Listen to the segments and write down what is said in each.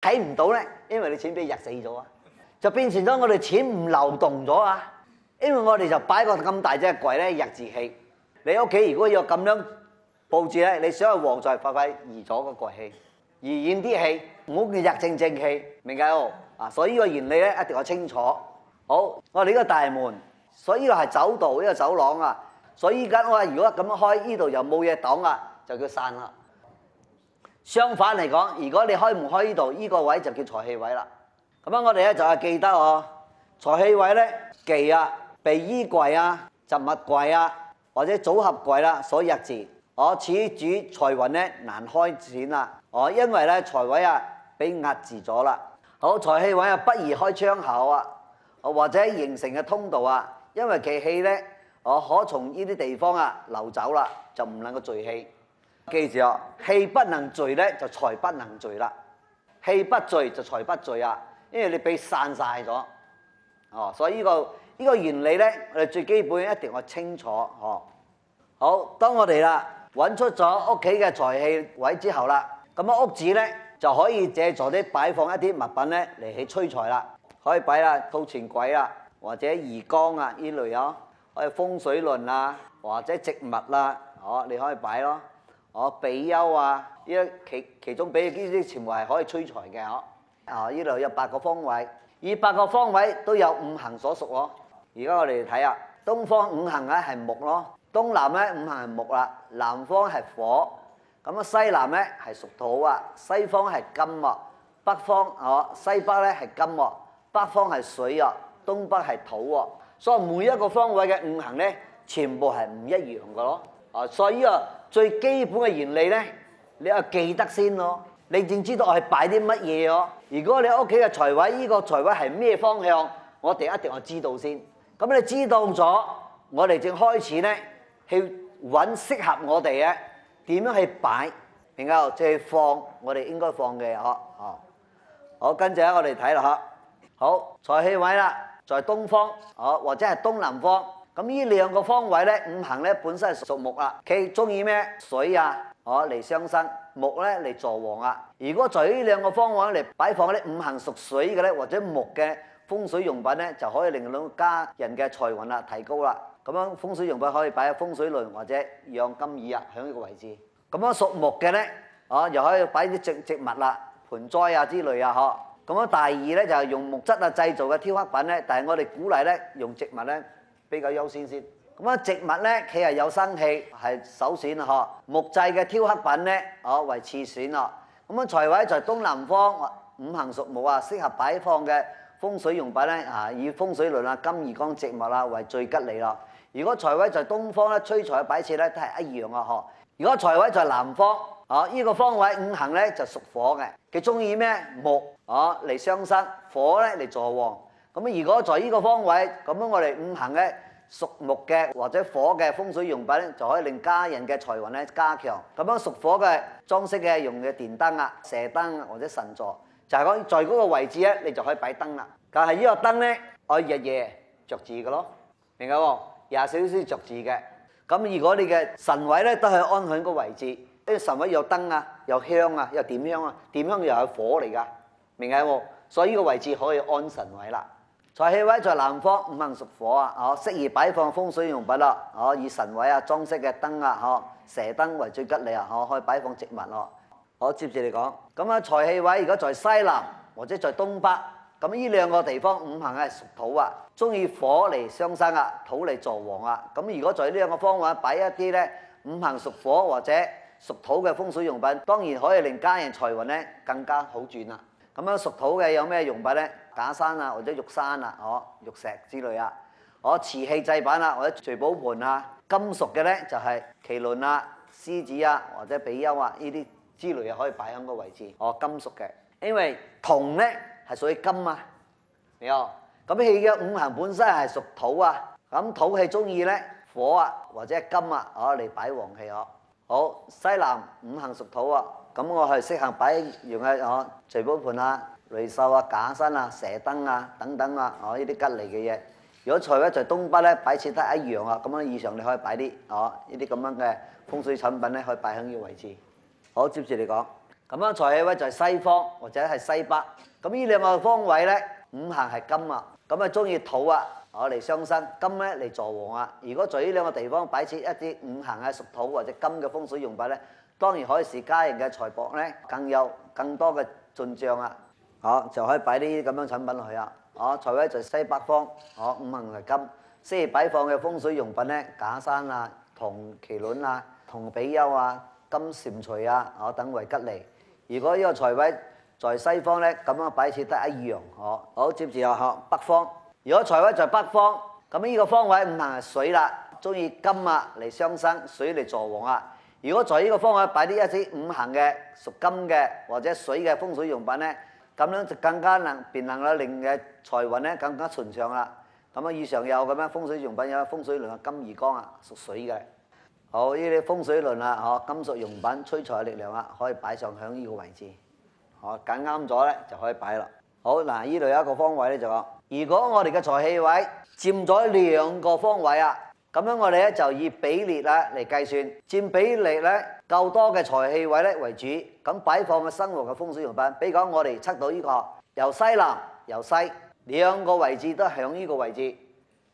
睇唔到咧，因為你錢俾吔死咗啊，就變成咗我哋錢唔流動咗啊。因為我哋就擺個咁大隻櫃咧，吔字氣。你屋企如果要咁樣佈置咧，你想去旺財，快移咗個櫃氣，移遠啲氣，唔好叫吔正氣，明解喎？啊，所以呢個原理咧一定要清楚。好，我哋呢個大門，所以呢個係走道，呢個走廊啊。所以依家我話如果咁樣開，呢度又冇嘢擋啊，就叫散啦。相反嚟講，如果你開唔開呢度，呢個位就叫財氣位啦。咁樣我哋咧就係記得哦，財氣位咧忌啊，被衣櫃啊、雜物櫃啊或者組合櫃啦所吔字。此主財運咧難開展啦。因為咧財位啊俾壓字咗啦。好，財氣位啊不宜開窗口啊，或者形成嘅通道啊，因為其氣咧可從呢啲地方啊流走啦，就唔能夠聚氣。記住啊，氣不能聚咧，就財不能聚啦。氣不聚就財不聚啊，因為你俾散晒咗。所以呢個原理咧，我哋最基本一定要清楚。好，當我哋啦揾出咗屋企嘅財氣位之後啦，咁啊屋子咧就可以借助啲擺放一啲物品咧嚟去催財啦。可以擺啦套錢櫃啊，或者魚缸啊呢類啊，可以風水輪啊，或者植物啦，你可以擺咯。比丘啊，其中比呢啲全部係可以催財嘅。呢度有8個方位，而8個方位都有五行所屬咯。而家我哋睇下，東方五行咧係木咯，東南咧五行係木啦，南方係火，咁啊西南咧係屬土啊，西方係金喎，北方西北咧係金喎，北方係水啊，東北係土喎，所以每一個方位嘅五行咧全部係唔一樣嘅咯。所以最基本嘅原理咧，你要記得先咯，你正知道我係擺啲乜嘢咯。如果你屋企嘅財位，呢個財位係咩方向，我哋一定要知道先。咁你知道咗，我哋正開始咧去揾適合我哋嘅點樣去擺，然後即係放我哋應該放嘅。好，跟住咧我哋睇啦。好，財氣位啦，在東方，或者係東南方。咁呢兩個方位咧，五行咧本身係屬木啦，佢中意咩？水啊，嚟相生，木咧嚟助旺啊。如果在呢兩個方位嚟擺放啲五行屬水嘅咧，或者木嘅風水用品咧，就可以令到家人嘅財運啦提高啦。咁樣風水用品可以擺喺風水輪或者養金椅啊，喺呢個位置。咁樣屬木嘅咧，又可以擺啲植物啦、盆栽啊之類啊，咁樣第二咧就係用木質啊製造嘅雕刻品咧，但係我哋鼓勵咧用植物咧比較優先先。咁啊植物咧佢係有生氣係首選啊，木製嘅雕刻品咧為次選啊。咁樣財位在東南方，五行屬木啊，適合擺放嘅風水用品咧以風水輪啊、金魚缸植物啊為最吉利咯。如果財位在東方咧，催財嘅擺設咧都係一樣啊。如果財位在南方，呢個方位五行咧就屬火嘅，佢中意咩？木嚟相生，火咧嚟助旺。咁如果在呢個方位，咁樣我哋五行嘅屬木嘅或者火嘅風水用品咧，就可以令家人嘅財運咧加強。咁樣屬火嘅裝飾嘅用嘅電燈啊、射燈啊或者神座，就係講在嗰個位置咧，你就可以擺燈啦。但係呢個燈咧，我日夜着字嘅咯，明唔明喎？24小時着字嘅。咁如果你嘅神位咧都係安喺個位置，因為神位有燈啊、有香啊、有點香啊，點香又係火嚟㗎，明唔明喎？所以呢個位置可以安神位啦。財氣位在南方，五行屬火啊，適宜擺放風水用品啦，以神位啊、裝飾嘅燈啊、射燈為最吉利啊，可以擺放植物咯。好，接住嚟講，咁啊財氣位如果在西南或者在東北，咁呢兩個地方五行係屬土啊，中意火嚟相生啊，土嚟助旺啊。咁如果在呢兩個方位擺一啲咧五行屬火或者屬土嘅風水用品，當然可以令家人財運咧更加好轉啦。咁樣屬土嘅有咩用品咧？假山啊，或者玉山啊，玉石之類啊，瓷器製品啊，或者聚寶盆啊。金屬嘅咧就係麒麟啊、獅子啊，或者比丘啊呢啲之類啊，可以擺喺個位置。金屬嘅，因為銅咧係屬於金啊，明冇？咁氣嘅五行本身係屬土啊，咁土氣中意咧火啊或者金啊，嚟擺旺氣。好，西南五行屬土啊，咁我係適合擺用嘅聚寶盆啊、雷獸啊、假山啊、射燈啊等等啊，呢啲吉利嘅嘢。如果財位在東北咧，擺設得一樣啊，咁樣以上你可以擺啲呢啲咁樣嘅風水產品咧，可以擺喺呢個位置。好，接住嚟講，咁樣財氣位就係西方或者係西北。咁呢兩個方位咧，五行係金啊，咁啊中意土啊，我嚟相生，金咧嚟助旺啊。如果在呢兩個地方擺設一啲五行係屬土或者金嘅風水用品咧，當然可以使家人嘅財帛咧更多嘅進帳啊。好，就可以擺啲咁樣產品落去啊。好，財位在西北方，好，五行係金，適宜擺放嘅風水用品咧，假山啊、銅麒麟啊、銅比丘啊、金蟾蜍啊，等為吉利。如果呢個財位在西方咧，咁樣擺設得一樣。好，接住又學北方。如果財位在北方，咁呢個方位五行係水啦，中意金啊嚟相生，水嚟助旺啊。如果在呢個方位擺啲一啲五行嘅屬金嘅或者水嘅風水用品咧，咁樣就更加能夠令嘅財運咧更加順暢啦。咁啊，以上有咁樣風水用品，有風水輪啊，金魚缸啊，屬水嘅。好，呢啲風水輪啊，金屬用品催財嘅力量啊，可以擺上響呢個位置。好，揀啱咗咧就可以擺啦。好，嗱，呢度有一個方位咧就講，如果我哋嘅財氣位佔咗兩個方位啊，咁樣我哋咧就以比例啦嚟計算，佔比例咧夠多嘅財氣位咧為主，咁擺放嘅生活嘅風水用品，比如講我哋測到呢個由西南由西兩個位置都響呢個位置，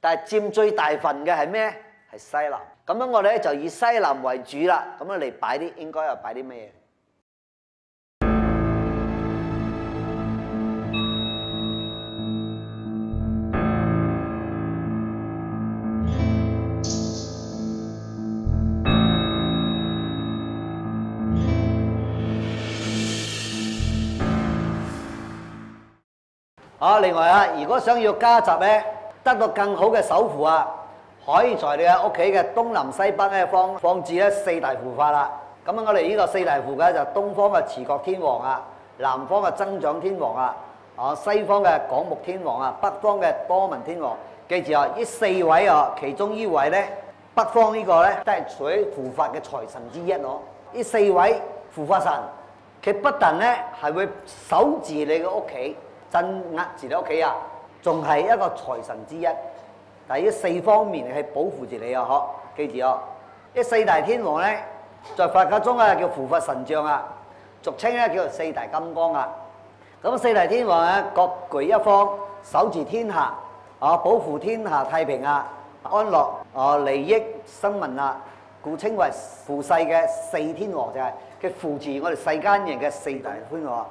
但係佔最大份嘅係咩？係西南。咁樣我哋咧就以西南為主啦，咁樣嚟擺啲應該係擺啲咩嘢？另外啊，如果想要家宅咧得到更好嘅守護啊，可以在你嘅屋企嘅東南西北咧放置咧四大護法啦。咁我哋呢個四大護嘅就東方嘅持國天王啊，南方嘅增長天王啊，西方嘅廣目天王啊，北方嘅多聞天王。記住啊，呢四位啊，其中呢位咧，北方呢個咧都係屬於護法嘅財神之一咯。呢四位護法神，佢不但咧係會守住你嘅屋企，鎮壓住你屋企啊，仲係一個財神之一。但係呢四方面係保護住你啊！記住啊，呢四大天王咧，在佛教中啊叫護法神將啊，俗稱咧叫做四大金剛啊。咁四大天王咧各具一方，守住天下保護天下太平啊、安樂利益生民啊，故稱為護世嘅四天王，就係佢扶持我哋世間人嘅四大天王。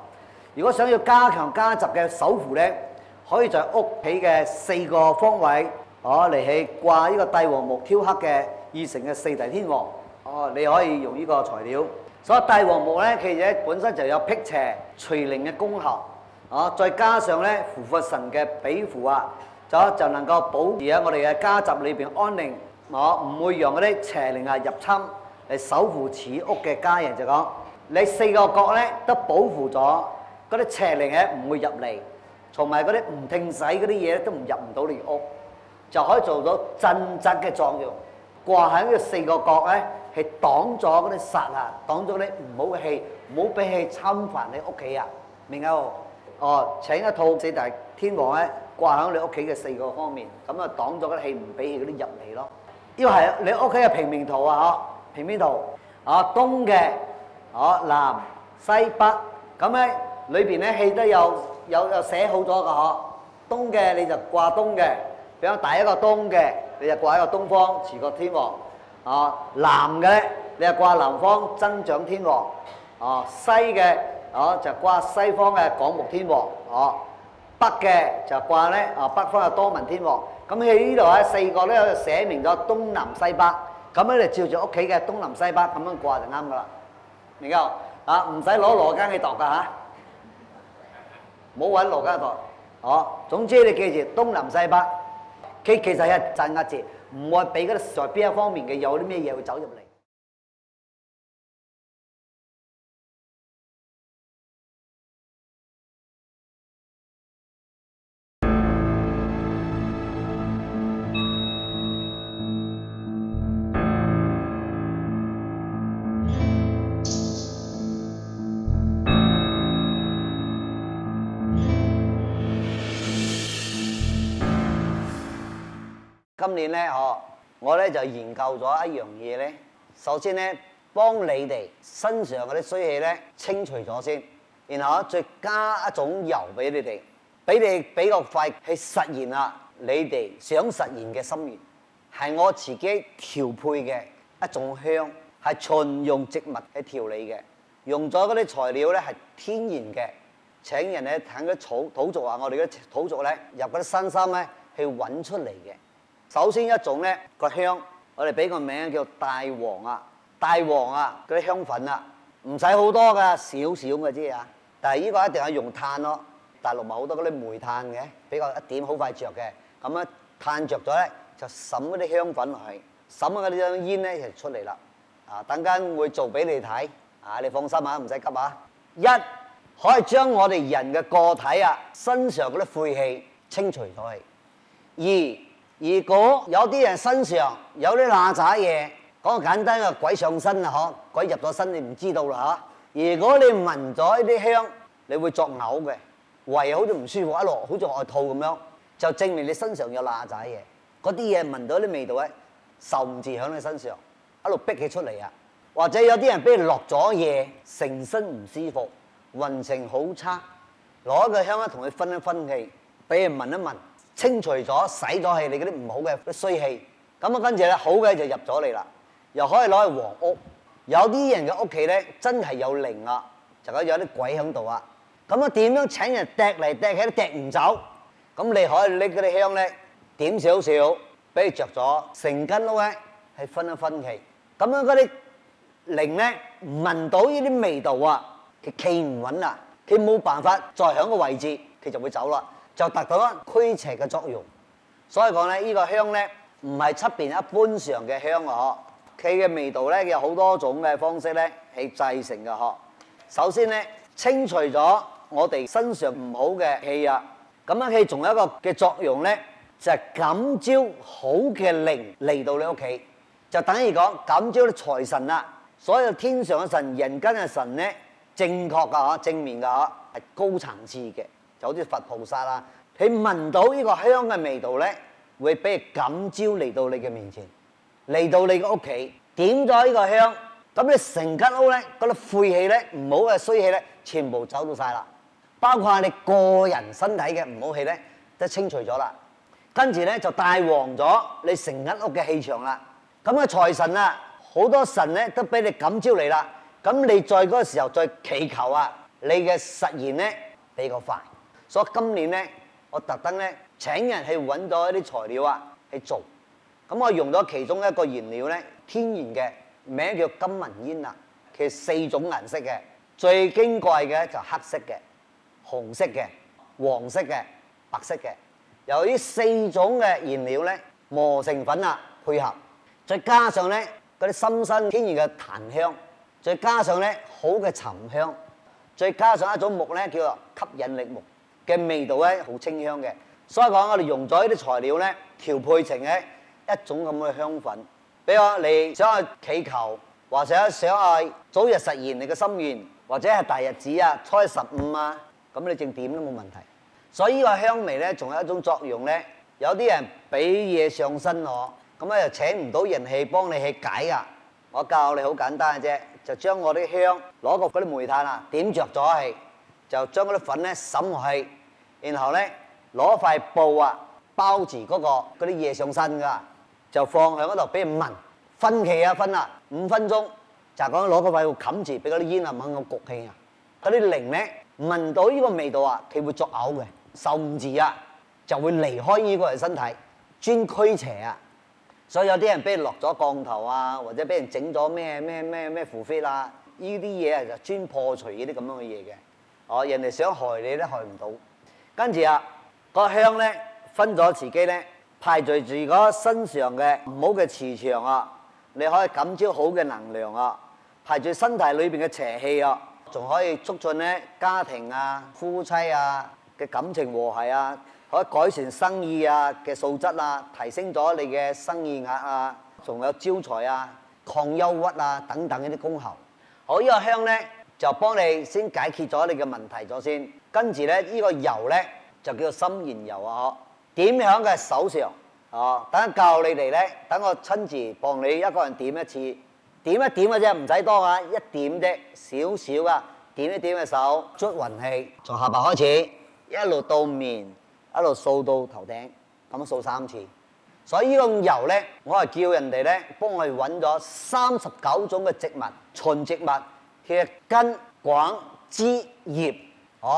如果想要加強家宅嘅守護咧，可以在屋企嘅四個方位嚟去掛呢個帝王木雕刻嘅二成嘅四大天王。你可以用呢個材料。所以帝王木咧，其實本身就有辟邪除靈嘅功效。再加上咧護法神嘅庇護啊，就能夠保持喺我哋嘅家宅裏邊安寧，唔會讓嗰啲邪靈入侵嚟守護此屋嘅家人。就講你四個角咧都保護咗，嗰啲邪靈咧唔會入嚟，同埋嗰啲唔聽使嗰啲嘢都唔入唔到你屋，就可以做到鎮宅嘅作用。掛喺呢個四個角咧，係擋咗嗰啲煞啊，擋咗啲唔好嘅氣，唔好俾氣侵犯你屋企啊，明冇？請一套四大天王咧掛喺你屋企嘅四個方面，咁啊擋咗嗰啲氣，唔俾氣嗰啲入嚟咯。呢個係你屋企嘅平面圖啊，平面圖東嘅南西北，咁咧裏邊咧氣都有寫好咗噶。東嘅你就掛東嘅，比較大一個東嘅，你就掛一個東方持國天王。南嘅咧你就掛南方增長天王。西嘅就掛西方嘅廣目天王。北嘅就掛咧北方嘅多聞天王。咁喺呢度咧四個咧寫明咗東南西北，咁咧你照住屋企嘅東南西北咁樣掛就啱噶啦，明唔明？唔使攞羅庚去度噶嚇，冇揾羅庚度。總之你記住東南西北，佢其實係鎮壓住，唔會俾嗰啲在邊一方面嘅有啲咩嘢會走入嚟。今年咧，我咧就研究咗一樣嘢咧。首先咧，幫你哋身上嗰啲衰氣咧清除咗先，然後再加一種油俾你哋，俾你比較快去實現啦你哋想實現嘅心願。係我自己調配嘅一種香，係純用植物去調理嘅，用咗嗰啲材料咧係天然嘅。請人咧睇啲土族啊，我哋嗰啲土族咧入嗰啲山山咧去揾出嚟嘅。首先一種咧個香，我哋俾個名叫大黃啊，大黃啊嗰啲香粉啊，唔使好多噶，少少嘅啫啊。但係呢個一定係用炭咯，大陸咪好多嗰啲煤炭嘅，比較一點好快着嘅。咁樣炭着咗咧，就滲嗰啲香粉落去，滲嗰啲香煙咧就出嚟啦。啊，等間會做俾你睇，啊你放心啊，唔使急啊。一可以將我哋人嘅個體啊身上嗰啲晦氣清除咗去。二如果有啲人身上有啲邋遢嘢，講個簡單嘅鬼上身啊，嗬，鬼入咗身你唔知道啦嚇。如果你聞咗呢啲香，你會作嘔嘅，胃好似唔舒服，一路好似愛吐咁樣，就證明你身上有邋遢嘢。嗰啲嘢聞到啲味道咧，受唔住喺你身上，一路逼起出嚟啊。或者有啲人俾你落咗嘢，成身唔舒服，運程好差，攞個香咧同佢分一分氣，俾人聞一聞。清除咗、洗咗氣，你嗰啲唔好嘅啲衰氣，咁啊跟住咧好嘅就入咗嚟啦，又可以攞去黃屋。有啲人嘅屋企咧真係有靈啊，就有啲鬼喺度啊。咁啊點樣請人趯嚟趯去都趯唔走？咁你可以拎嗰啲香咧點少少，俾佢着咗，成間屋咧係分一分氣。咁樣嗰啲靈咧聞到呢啲味道啊，佢企唔穩啦，佢冇辦法再喺個位置，佢就會走啦。就達到驅邪嘅作用，所以講咧，呢個香咧唔係出邊一般上嘅香啊！佢嘅味道咧有好多種嘅方式咧係製成嘅嗬。首先咧，清除咗我哋身上唔好嘅氣啊，咁樣佢仲有一個嘅作用咧，就係感召好嘅靈嚟到你屋企，就等於講感召啲財神啦。所有天上嘅神、人間嘅神咧，正確噶嗬，正面噶嗬，係高層次嘅。就好似佛菩薩啦，佢聞到呢個香嘅味道咧，會俾佢感召嚟到你嘅面前，嚟到你嘅屋企，點咗呢個香，咁你成間屋咧嗰啲晦氣咧、唔好嘅衰氣咧，全部走到晒啦，包括你個人身體嘅唔好氣咧，都清除咗啦。跟住咧就帶旺咗你成間屋嘅氣場啦。咁啊財神啊，好多神咧都俾你感召嚟啦。咁你在嗰個時候再祈求啊，你嘅實現咧比較快。所以今年咧，我特登咧請人去揾咗一啲材料啊去做。咁我用咗其中一個原料咧，天然嘅，名叫金紋煙啊。其實4種顏色嘅，最矜貴嘅就黑色嘅、紅色嘅、黃色嘅、白色嘅。由於4種嘅原料咧磨成粉啊配合，再加上咧嗰啲深身天然嘅檀香，再加上咧好嘅沉香，再加上一種木咧叫做吸引力木。嘅味道咧好清香嘅，所以講我哋用咗呢啲材料咧調配成咧一種咁嘅香粉。比如你想去祈求，或者想去早日實現你嘅心願，或者係大日子啊、初一15啊，咁你正點都冇問題。所以呢個香味咧仲有一種作用咧，有啲人俾嘢上身我，咁咧又請唔到人去幫你去解啊。我教你好簡單嘅啫，就將我啲香攞個嗰啲煤炭啊點着咗係，就將嗰啲粉咧滲落去。然後咧攞塊布啊包住嗰啲嘢上身噶，就放喺嗰度俾人聞，分氣啊分啊5分鐘，就係講攞嗰塊布冚住，俾嗰啲煙啊唔肯咁焗氣啊。嗰啲靈咧聞到呢個味道啊，佢會作嘔嘅，受唔住啊，就會離開呢個人身體，專驅邪啊。所以有啲人俾人落咗降頭啊，或者俾人整咗咩符飛啦，呢啲嘢啊就專破除呢啲咁樣嘅嘢嘅。哦，人哋想害你都害唔到。跟住啊，個香咧分咗自己咧排除住嗰身上嘅唔好嘅磁場啊，你可以感召好嘅能量啊，排除身體裏邊嘅邪氣啊，仲可以促進咧家庭啊、夫妻啊嘅感情和諧啊，可以改善生意啊嘅素質啊，提升咗你嘅生意額啊，仲有招財啊、抗憂鬱啊等等呢啲功效。好，呢個香咧就幫你先解決咗你嘅問題咗先。跟住咧，呢個油咧就叫做心燃油啊！點響嘅手上啊，等教你哋咧，等我親自幫你一個人點一次，點一點嘅啫，唔使多啊，一點啫，少少啊，點一點嘅手，捽運氣，從下巴開始，一路到面，一路掃到頭頂，咁樣掃3次。所以呢種油咧，我係叫人哋咧幫我哋揾咗39種嘅植物，純植物嘅根、管、枝、葉，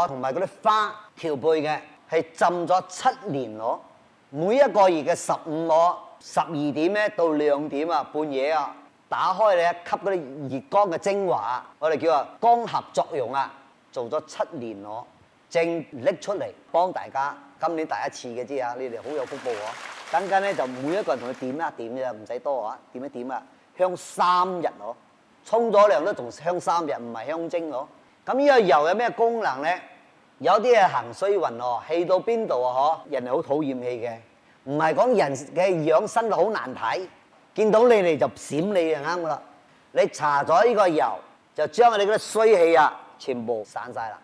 同埋嗰啲花調配嘅，係浸咗7年咯。每一個月嘅15攞12點咧到2點啊，半夜啊，打開咧吸嗰啲熱光嘅精華，我哋叫啊光合作用啊，做咗7年咯，正拎出嚟幫大家。今年第一次嘅啫啊，你哋好有福報喎！等陣咧就每一個人同佢點一點啫，唔使多啊，點一點啊，香3日咯，沖咗涼都仲香3日，唔係香精咯。咁呢個油有咩功能咧？有啲係行衰運喎，氣到邊度啊？人係好討厭氣嘅，唔係講人嘅樣生到好難睇，見到你哋就閃你就啱噶啦。你搽咗呢個油，就將你嗰啲衰氣啊全部散晒啦。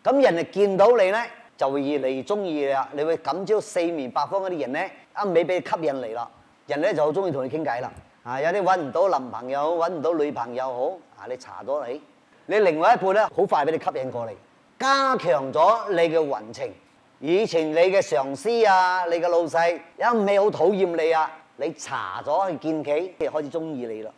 咁人哋見到你咧，就會越嚟越中意你啦。你會感召四面八方嗰啲人咧，一味俾你吸引嚟啦。人咧就好中意同你傾偈啦。有啲揾唔到男朋友，揾唔到女朋友好，你搽咗你另外一半咧，好快俾你吸引過嚟。加強咗你嘅運程，以前你嘅上司啊，你嘅老細一味好討厭你啊，你搽咗去見佢，佢開始中意你啦。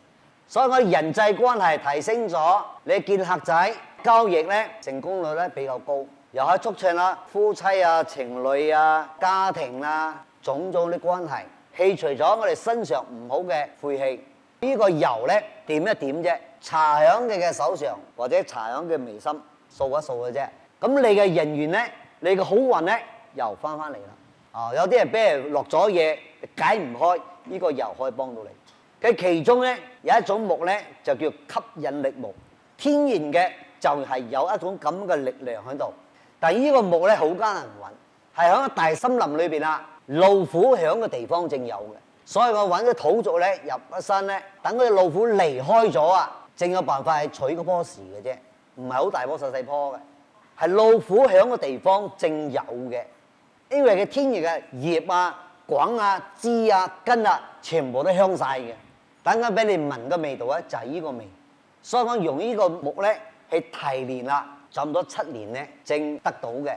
所以我人際關係提升咗，你見客仔交易咧成功率咧比較高，又可以促進啦夫妻啊、情侶啊、家庭啊種種啲關係，去除咗我哋身上唔好嘅晦氣。呢個油咧點一點啫，搽響你嘅手上或者搽響嘅眉心。掃一掃嘅啫，咁你嘅人緣咧，你嘅好運咧又翻嚟啦。有啲人俾人落咗嘢解唔開，呢個油可以幫到你。佢其中咧有一種木咧就叫吸引力木，天然嘅就係有一種咁嘅力量喺度。但係呢個木咧好艱難揾，係喺大森林裏邊啊，老虎響嘅地方正有嘅。所以我揾啲土族咧入一山咧，等嗰啲老虎離開咗啊，正有辦法係取嗰棵樹嘅啫。唔係好大棵細棵嘅，係老虎響嘅地方正有嘅，因為佢天然嘅葉啊、管啊、枝啊、根啊，全部都香晒嘅。等間俾你聞嘅味道咧，就係呢個味。所以講用呢個木咧去提煉啦，浸咗7年咧，正得到嘅。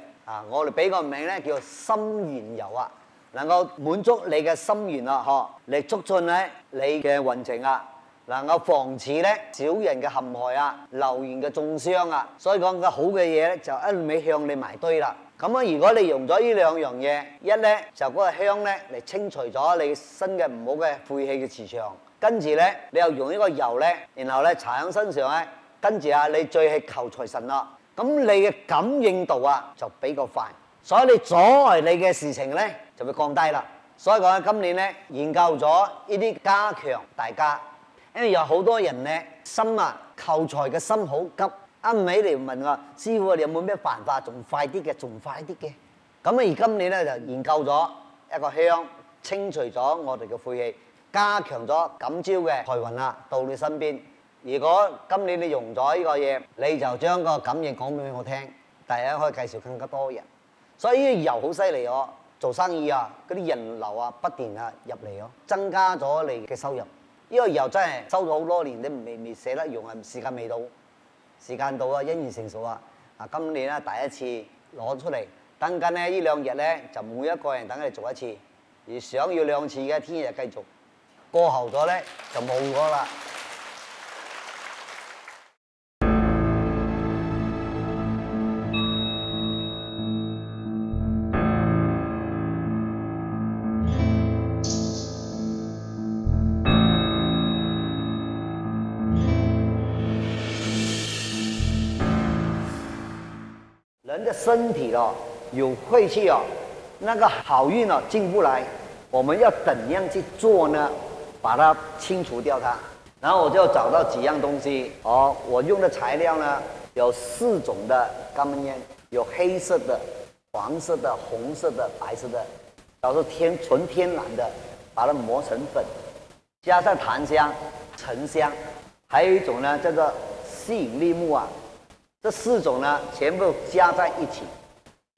我哋俾個名咧叫心願油啊，能夠滿足你嘅心願啊，嚟促進咧你嘅運程啊。能夠防止咧小人嘅陷害啊、流言嘅中傷啊，所以講個好嘅嘢咧就一味向你埋堆啦。咁啊，如果你用咗呢2樣嘢，一咧就嗰個香咧嚟清除咗你身嘅唔好嘅晦氣嘅磁場，跟住咧你又用呢個油咧，然後咧搽喺身上咧，跟住你最係求財神啦。咁你嘅感應度啊就比較快，所以你阻礙你嘅事情咧就會降低啦。所以講今年咧研究咗呢啲加強大家。因為有好多人咧心啊求財嘅心好急，一味嚟問我師傅，你有冇咩辦法仲快啲嘅？仲快啲嘅。咁而今年咧就研究咗一個香，清除咗我哋嘅晦氣，加強咗感召嘅財運啦，到你身邊。如果今年你用咗呢個嘢，你就將個感應講俾我聽，大家可以介紹更加多人。所以呢個油好犀利哦，做生意啊嗰啲人流啊不斷啊入嚟哦，增加咗你嘅收入。呢個油真係收咗好多年，你未捨得用啊，時間未到，時間到啊，因緣成熟啊！今年咧第一次攞出嚟，等緊咧呢2日咧就每一個人等佢哋做一次，而想要2次嘅，聽日繼續，過後咗咧就冇咗啦。人的身體有晦氣那個好運進不來，我們要怎樣去做呢？把它清除掉它。然後我就找到幾樣東西我用的材料呢有4種的乾門煙，有黑色的、黃色的、紅色的、白色的，然後純天然的，把它磨成粉，加上檀香、沉香，還有一種呢叫做吸引力木啊。這4種呢，全部加在一起，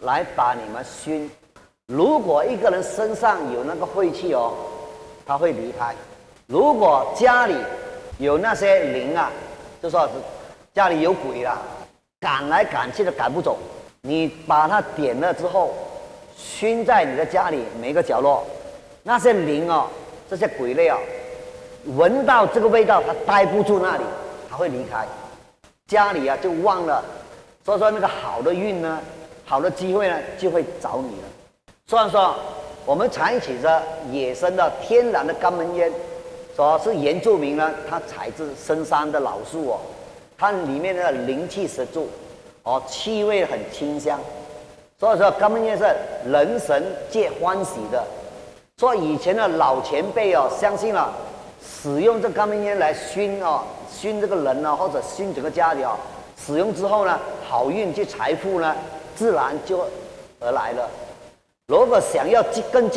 來把你們熏。如果一個人身上有那個晦氣他會離開。如果家裏有那些灵啊，就说是家里有鬼啦，赶来赶去都赶不走。你把它点了之后，熏在你的家里每个角落，那些灵哦，这些鬼类哦，闻到这个味道，它待不住那里，它会离开家里啊，就忘了。所以说那个好的运呢，好的机会呢，就会找你了。虽然说我们采取着野生的天然的肛门烟，说是原住民呢，他采自深山的老树哦，它里面的灵气十足，哦，气味很清香。所以说肛门烟是人神皆欢喜的。所以以前的老前辈哦，相信了使用这肛门烟来熏哦，熏这个人呢、或者熏整个家里哦，使用之后呢，好运及财富呢，自然就而来了。如果想要更